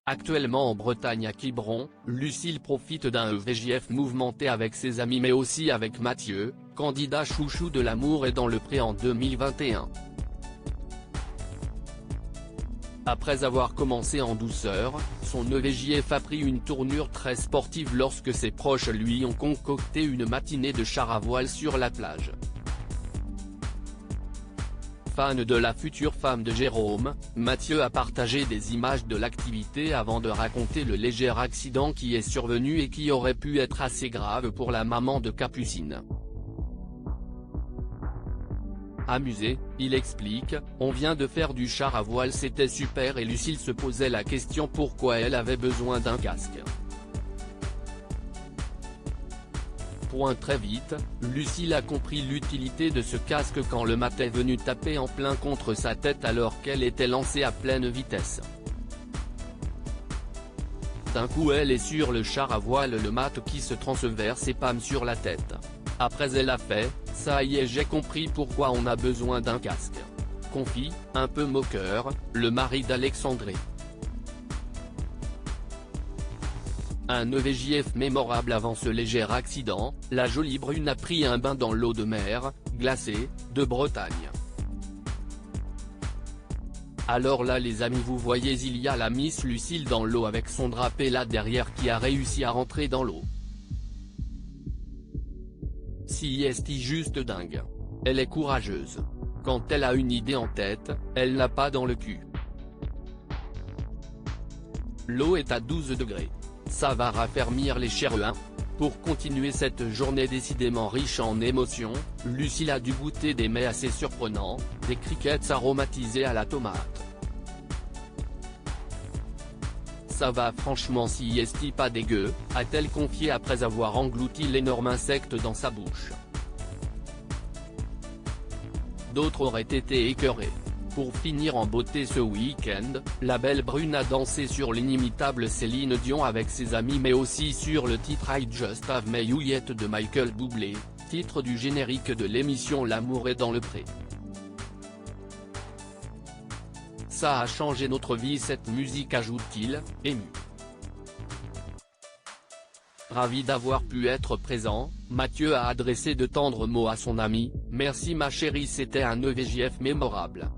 Actuellement en Bretagne à Quiberon, Lucille profite d'un EVJF mouvementé avec ses amis mais aussi avec Mathieu, candidat chouchou de l'Amour est dans le pré en 2021. Après avoir commencé en douceur, son EVJF a pris une tournure très sportive lorsque ses proches lui ont concocté une matinée de char à voile sur la plage. Fan de la future femme de Jérôme, Mathieu a partagé des images de l'activité avant de raconter le léger accident qui est survenu et qui aurait pu être assez grave pour la maman de Capucine. Amusé, il explique, on vient de faire du char à voile, c'était super et Lucille se posait la question pourquoi elle avait besoin d'un casque. Très vite, Lucille a compris l'utilité de ce casque quand le mat est venu taper en plein contre sa tête alors qu'elle était lancée à pleine vitesse. D'un coup elle est sur le char à voile, le mat qui se transverse et pam sur la tête. Après elle a fait, ça y est j'ai compris pourquoi on a besoin d'un casque. Confie, un peu moqueur, le mari d'Alexandré. Un EVJF mémorable avant ce léger accident, la jolie brune a pris un bain dans l'eau de mer, glacée, de Bretagne. Alors là les amis vous voyez il y a la Miss Lucille dans l'eau avec son drapé là derrière qui a réussi à rentrer dans l'eau. Si est juste dingue. Elle est courageuse. Quand elle a une idée en tête, elle l'a pas dans le cul. L'eau est à 12 degrés. Ça va raffermir les chairs hein. Pour continuer cette journée décidément riche en émotions, Lucille a dû goûter des mets assez surprenants, des crickets aromatisés à la tomate. Ça va franchement si est pas dégueu, a-t-elle confié après avoir englouti l'énorme insecte dans sa bouche. D'autres auraient été écœurés. Pour finir en beauté ce week-end, la belle brune a dansé sur l'inimitable Céline Dion avec ses amis mais aussi sur le titre I Just Have My Yet de Michael Bublé, titre du générique de l'émission L'Amour est dans le pré. Ça a changé notre vie cette musique ajoute-t-il, ému. Ravi d'avoir pu être présent, Mathieu a adressé de tendres mots à son ami, merci ma chérie c'était un EVJF mémorable.